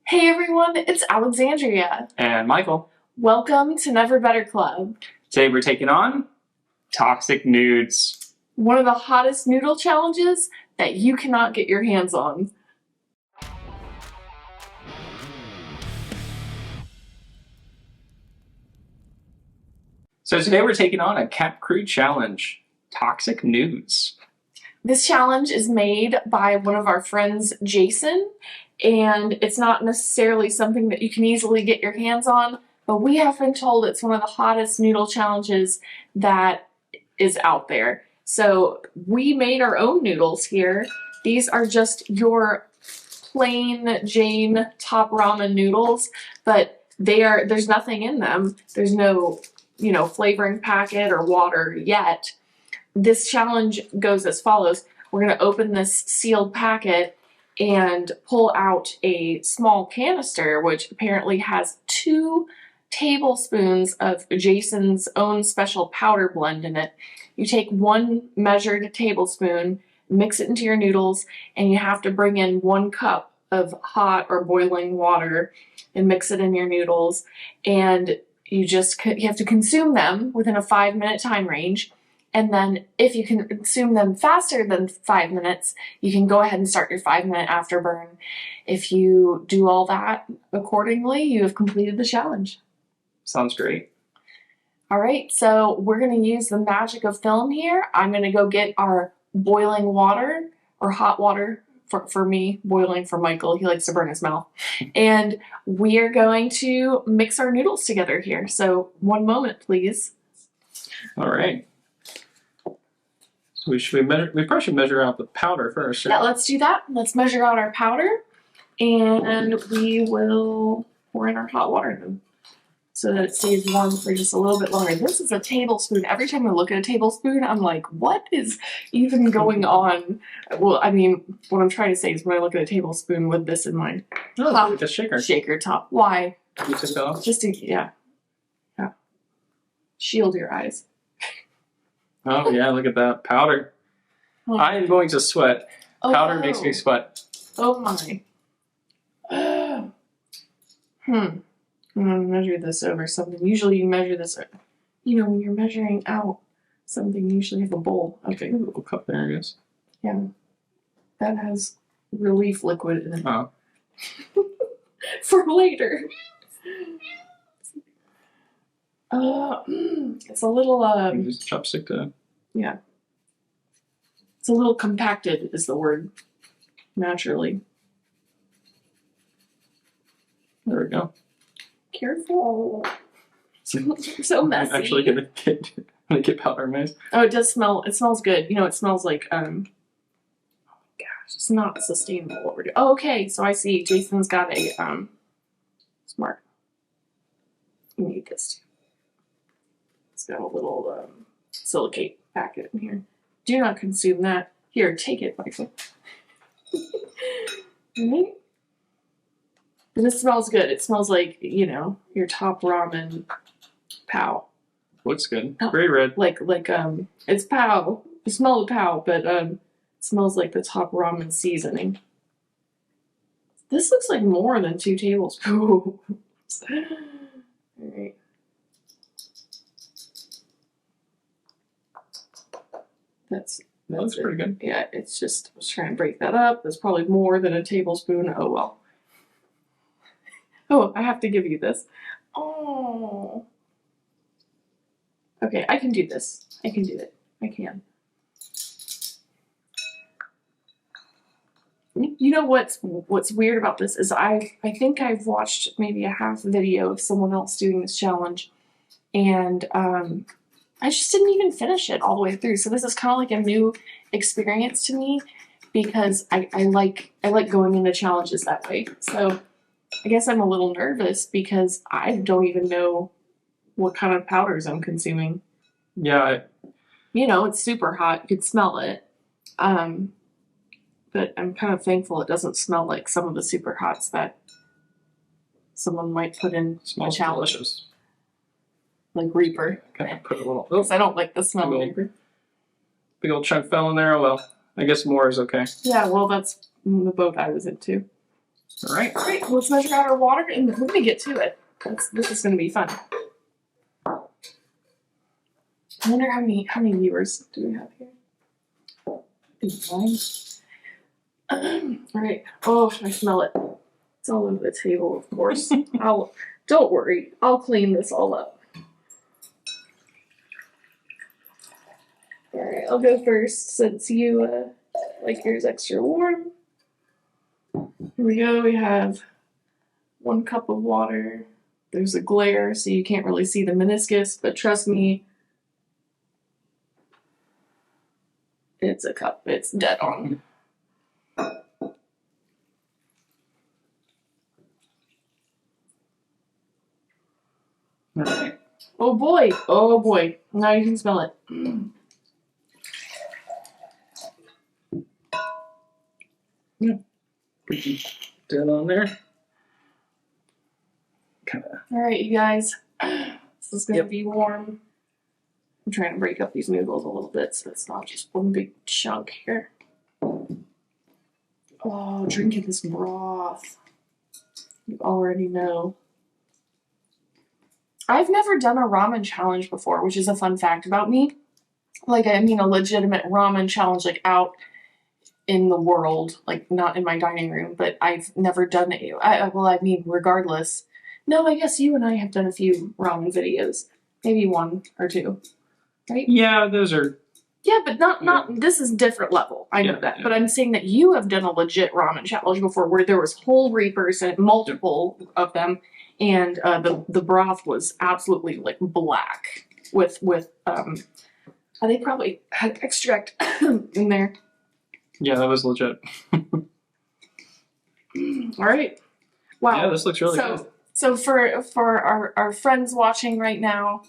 Hey everyone, it's Alexandria. And Michael. Welcome to Never Better Club. Today we're taking on Toxic Nudes. One of the hottest noodle challenges that you cannot get your hands on. So today we're taking on a Cap Crew challenge, Toxic Nudes. This challenge is made by one of our friends, Jason, and it's not necessarily something that you can easily get your hands on, but we have been told it's one of the hottest noodle challenges that is out there. So we made our own noodles here. These are just your plain Jane top ramen noodles, but there's nothing in them. There's no, flavoring packet or water yet. This challenge goes as follows. We're going to open this sealed packet and pull out a small canister, which apparently has 2 tablespoons of Jason's own special powder blend in it. You take 1 measured tablespoon, mix it into your noodles, and you have to bring in 1 cup of hot or boiling water and mix it in your noodles. And you have to consume them within a 5-minute time range. And then if you can consume them faster than 5 minutes, you can go ahead and start your 5-minute afterburn. If you do all that accordingly, you have completed the challenge. Sounds great. All right, so we're going to use the magic of film here. I'm going to go get our boiling water, or hot water for me, boiling for Michael. He likes to burn his mouth. And we are going to mix our noodles together here. So 1 moment, please. All right. So we probably should measure out the powder first. Yeah, let's do that. Let's measure out our powder, and we will pour in our hot water then, so that it stays warm for just a little bit longer. This is a tablespoon. Every time I look at a tablespoon, I'm like, what is even going on? Well, I mean, what I'm trying to say is when I look at a tablespoon with this in mind. Oh, like a shaker. Shaker top. Why? You took that off? Just to, yeah. Shield your eyes. Oh, yeah, look at that. Powder. Oh. I am going to sweat. Powder makes me sweat. Oh, my. I'm going to measure this over something. Usually you measure this, when you're measuring out something, you usually have a bowl. Okay. A little cup there, I guess. Yeah. That has relief liquid in it. Oh. For later. It's a little, Use a chopstick to... Yeah. It's a little compacted is the word, naturally. There we go. Careful. So messy. I'm actually gonna get powder in my eyes. Oh, it does smell. It smells good. It smells like oh my gosh, it's not sustainable what we're doing. Oh, okay, so I see. Jason's got a smart. You need this too. It's got a little silicate packet in here. Do not consume that. Here, take it, Michael. Right? And this smells good. It smells like, your top ramen pow. Looks good. Very red. Like it's pow. You smell the pow, but it smells like the top ramen seasoning. This looks like more than 2 tablespoons. Alright. That's pretty good. Yeah, it's just, I was trying to break that up. That's probably more than a tablespoon. Oh well. Oh, I have to give you this. Oh. Okay, I can do this. I can do it. I can. You know what's weird about this is I think I've watched maybe a half video of someone else doing this challenge, and I just didn't even finish it all the way through. So this is kind of like a new experience to me because I like going into challenges that way. So I guess I'm a little nervous because I don't even know what kind of powders I'm consuming. Yeah. It's super hot. You could smell it. But I'm kind of thankful it doesn't smell like some of the super hots that someone might put in a challenge. Delicious. Like Reaper. Kind of put a little... Because I don't like the smell of Reaper. Big old chunk fell in there. Oh well. I guess more is okay. Yeah, well, that's the boat I was into. All right. Great. Let's measure out our water and we're gonna get to it. This is gonna be fun. I wonder how many viewers do we have here? All right. Oh, I smell it. It's all over the table, of course. Don't worry. I'll clean this all up. All right. I'll go first since you like yours extra warm. Here we go. We have 1 cup of water. There's a glare, so you can't really see the meniscus, but trust me, it's a cup. It's dead on. All right. Oh boy. Oh boy. Now you can smell it. Pretty dead on there. Kind of. All right, you guys. This is going to be warm. I'm trying to break up these noodles a little bit so it's not just one big chunk here. Oh, drinking this broth. You already know. I've never done a ramen challenge before, which is a fun fact about me. Like, I mean, a legitimate ramen challenge, like, out in the world, like, not in my dining room, but I've never done it. I mean, regardless. No, I guess you and I have done a few ramen videos. Maybe 1 or 2, right? Yeah, those are. Yeah, but not this is different level. I know that. Yeah. But I'm saying that you have done a legit ramen challenge before where there was whole reapers and multiple of them, and the broth was absolutely like black with they probably had extract in there. Yeah, that was legit. All right. Wow. Yeah, this looks really good. So for our friends watching right now,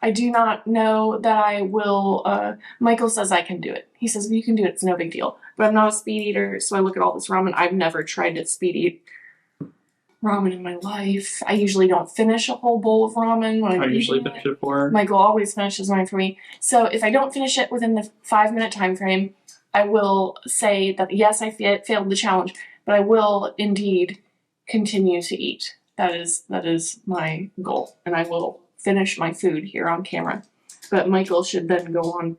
I do not know that I will, Michael says I can do it. He says, you can do it, it's no big deal. But I'm not a speed eater, so I look at all this ramen. I've never tried to speed eat ramen in my life. I usually don't finish a whole bowl of ramen when I I'm usually eating finish it for. Michael always finishes mine for me. So if I don't finish it within the 5-minute time frame, I will say that yes, I failed the challenge, but I will indeed continue to eat. That is my goal, and I will finish my food here on camera. But Michael should then go on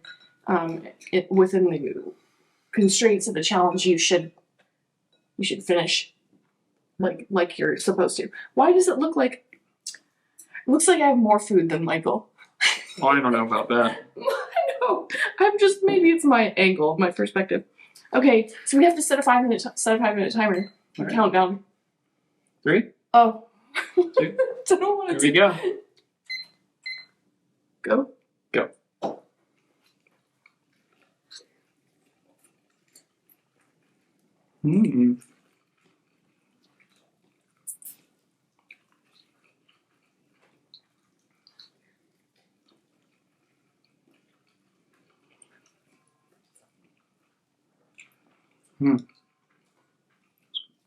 within the constraints of the challenge. You should finish like you're supposed to. Why does it look like? It looks like I have more food than Michael. Well, I don't know about that. I know. I'm just maybe it's my angle, my perspective. Okay, so we have to set a 5-minute timer. All right. Countdown. 3, Oh. 2. I don't want Here to we go. go. Go. Mm. Mm.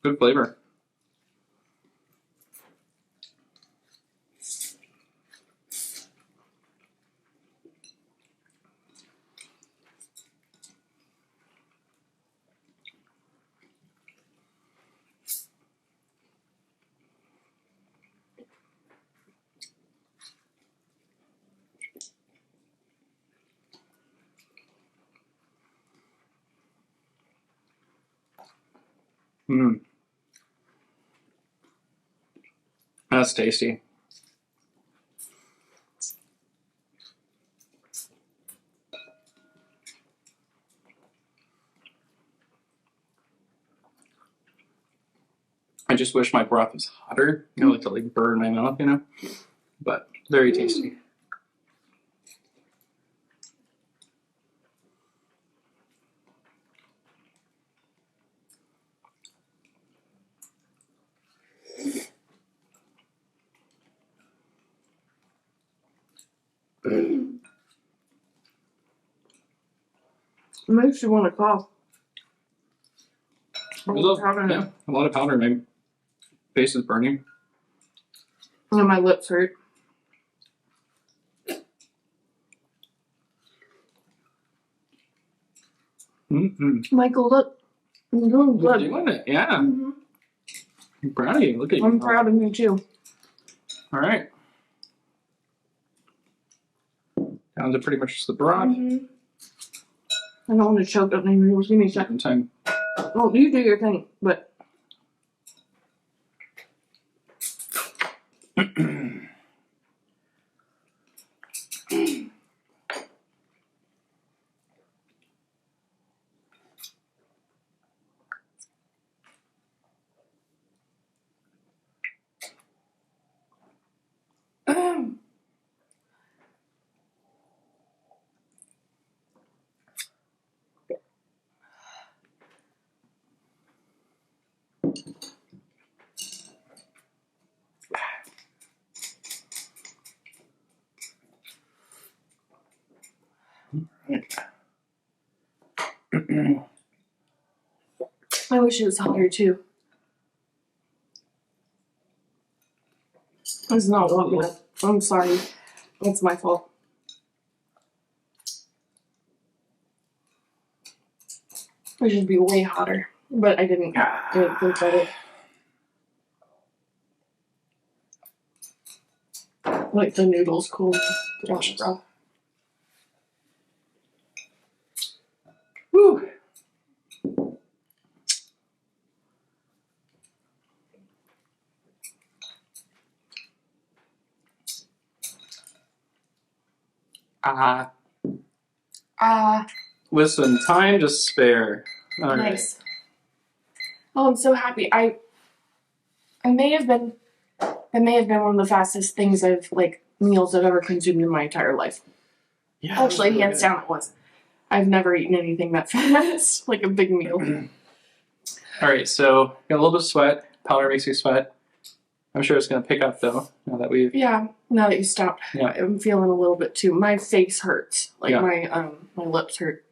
Good flavor. Mm. That's tasty. I just wish my broth was hotter. I like to like burn my mouth, you know. But very tasty. Makes you want to cough. A lot of powder. My face is burning. And my lips hurt. Mm-hmm. Michael, look. I'm doing You're good. doing it, yeah. Mm-hmm. I'm proud of you. Look at you. I'm proud of me too. All right. Down to pretty much just the broth. I don't want to choke up my noodles. Give me a second. Time. Well, you do your thing, but. I wish it was hotter too. It's not warm enough. I'm sorry. It's my fault. It should be way hotter, but I didn't think about it. Like the noodles cool. Gosh, bro. Woo. With some time to spare. All right. Nice. Oh, I'm so happy. I may have been one of the fastest things meals I've ever consumed in my entire life. Yeah, Actually, hands down it was. I've never eaten anything that fast, like a big meal. All right, so got a little bit of sweat. Powder makes you sweat. I'm sure it's going to pick up though. Now that we've Yeah, now that you stopped, I'm feeling a little bit too. My face hurts, my lips hurt.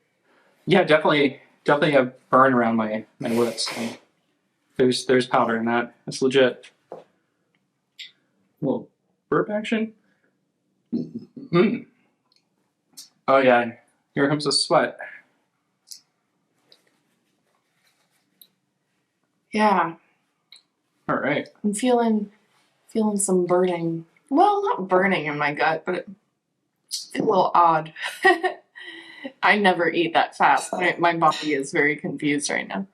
Yeah, definitely have burn around my lips. There's powder in that. That's legit. A little burp action. Oh yeah, here comes the sweat. Yeah. All right. I'm feeling some burning. Well, not burning in my gut, but it's a little odd. I never eat that fast. My body is very confused right now.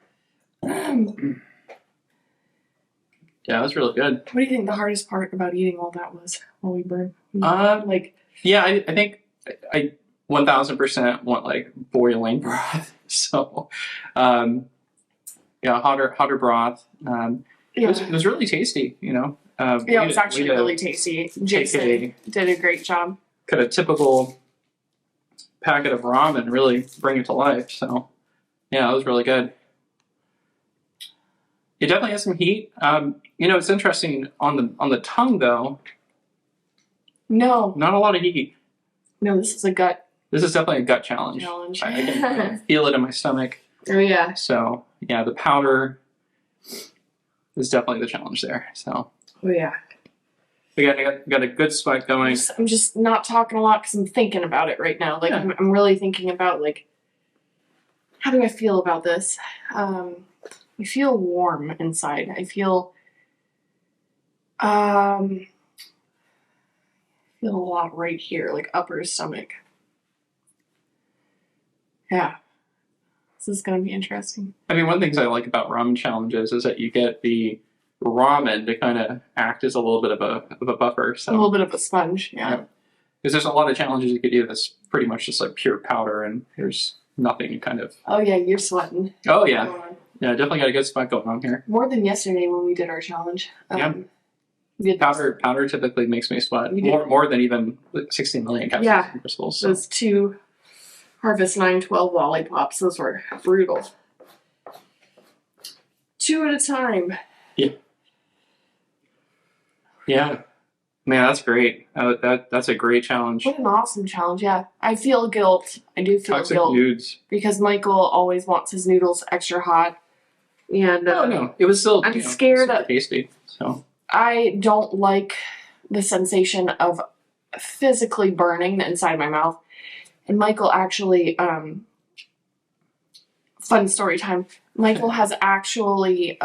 Yeah, that was really good. What do you think the hardest part about eating all that was while we burned? Yeah, I think I 1000% want like boiling broth. So, yeah, hotter broth. It was really tasty, you know. It was actually really tasty. Jason did a great job. Cut a typical packet of ramen and really bring it to life. So, yeah, it was really good. It definitely has some heat. You know, it's interesting on the tongue though. No, not a lot of heat. No, this is a gut. This is definitely a gut challenge. I can feel it in my stomach. Oh yeah. So yeah, the powder is definitely the challenge there. So. Oh yeah. We got a good sweat going. I'm just not talking a lot because I'm thinking about it right now. Like I'm really thinking about like, how do I feel about this? I feel warm inside. I feel a lot right here, like upper stomach. Yeah. This is gonna be interesting. I mean, one of the things I like about ramen challenges is that you get the ramen to kind of act as a little bit of a buffer. So. A little bit of a sponge, yeah. Because there's a lot of challenges you could do that's pretty much just like pure powder and there's nothing kind of... Oh yeah, you're sweating. Oh yeah. Yeah, definitely got a good sweat going on here. More than yesterday when we did our challenge. Powder typically makes me sweat. More than even 16 million capsules and crystals. So. Those 2 Harvest 912 lollipops, those were brutal. 2 at a time. Yeah. Yeah. Man, that's great. That's a great challenge. What an awesome challenge, yeah. I feel guilt. I do feel Toxic guilt. Nudes. Because Michael always wants his noodles extra hot. And no. It was still I'm scared super tasty. So I don't like the sensation of physically burning the inside of my mouth. And Michael actually fun story time. Michael has actually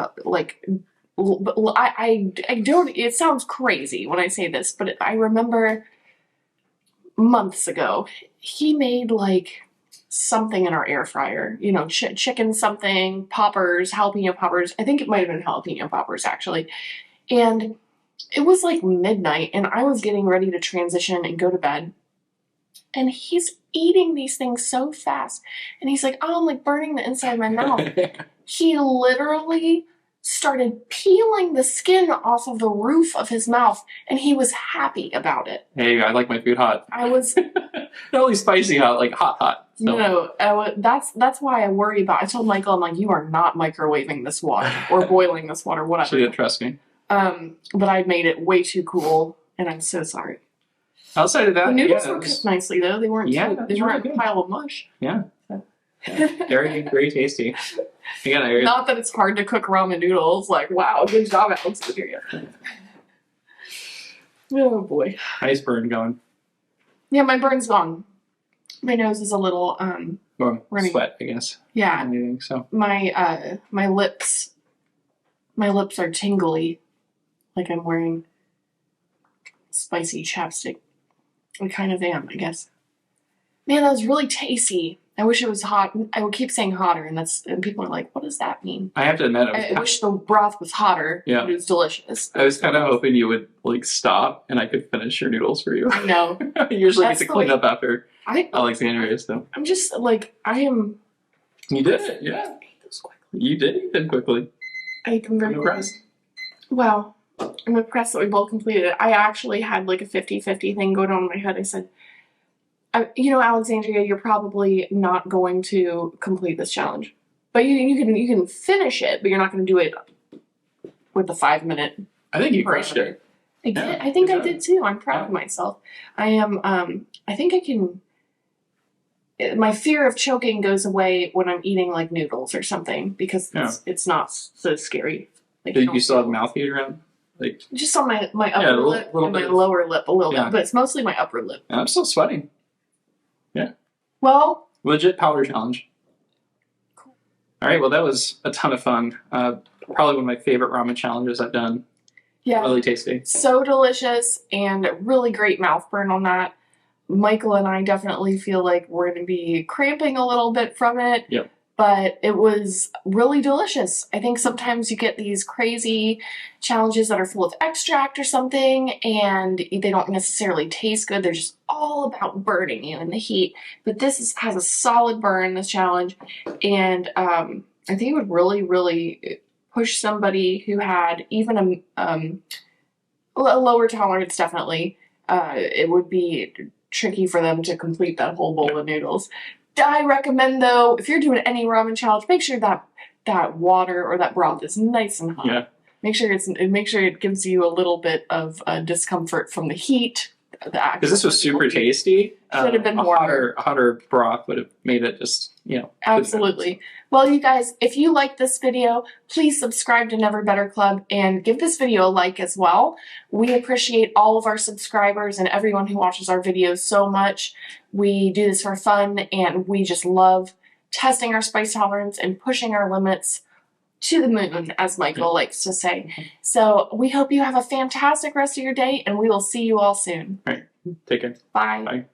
I don't, it sounds crazy when I say this, but I remember months ago, he made like something in our air fryer, you know, chicken something, poppers, jalapeno poppers. I think it might have been jalapeno poppers actually. And it was like midnight and I was getting ready to transition and go to bed. And he's eating these things so fast. And he's like, oh, I'm like burning the inside of my mouth. He literally started peeling the skin off of the roof of his mouth, and he was happy about it. Hey, I like my food hot. I was not only spicy hot, like hot. So. no. That's why I worry about. I told Michael, I'm like, you are not microwaving this water or boiling this water, whatever. She didn't trust me. But I made it way too cool, and I'm so sorry. Outside of that, the noodles were cooked nicely though. They weren't. Yeah, they weren't a pile of mush. Yeah. Very, very tasty. Again, Not that it's hard to cook ramen noodles. Like, wow, good job, Alex. Oh boy. Nice burn going. Yeah, my burn's gone. My nose is a little running. Sweat, I guess. Yeah. Anything, so my lips are tingly, like I'm wearing spicy chapstick. I kind of am, I guess. Man, that was really tasty. I wish it was hot. I would keep saying hotter, and people are like, "What does that mean?" I have to admit, I wish the broth was hotter. Yeah, but it was delicious. I was kind of hoping you would like stop, and I could finish your noodles for you. I know. I usually get to clean up after Alexandria, so I'm just like I am. You did it, yeah. You did eat them quickly. I'm very impressed. Wow, I'm impressed that we both completed it. I actually had like a 50-50 thing going on in my head. I said, you know, Alexandria, you're probably not going to complete this challenge, but you can finish it, but you're not going to do it with the 5-minute. I think you crushed it. I did. I think I did too. I'm proud of myself. I am. I think I can. My fear of choking goes away when I'm eating like noodles or something because it's not so scary. Like, you still have mouth heat around? Like just on my upper lip and my lower lip a little bit, but it's mostly my upper lip. I'm still sweating. Yeah. Well. Legit powder challenge. Cool. All right. Well, that was a ton of fun. Probably one of my favorite ramen challenges I've done. Yeah. Really tasty. So delicious and really great mouth burn on that. Michael and I definitely feel like we're going to be cramping a little bit from it. Yep. But it was really delicious. I think sometimes you get these crazy challenges that are full of extract or something, and they don't necessarily taste good. They're just all about burning you in the heat. But this has a solid burn, this challenge, and I think it would really, really push somebody who had even a lower tolerance, definitely. It would be tricky for them to complete that whole bowl of noodles. I recommend, though, if you're doing any ramen challenge, make sure that water or that broth is nice and hot. Yeah. Make sure it gives you a little bit of discomfort from the heat. Because this was super tasty. Should have been more. A hotter broth would have made it just, Absolutely. Well, you guys, if you like this video, please subscribe to Never Better Club and give this video a like as well. We appreciate all of our subscribers and everyone who watches our videos so much. We do this for fun, and we just love testing our spice tolerance and pushing our limits to the moon, as Michael likes to say. So we hope you have a fantastic rest of your day, and we will see you all soon. All right. Take care. Bye. Bye.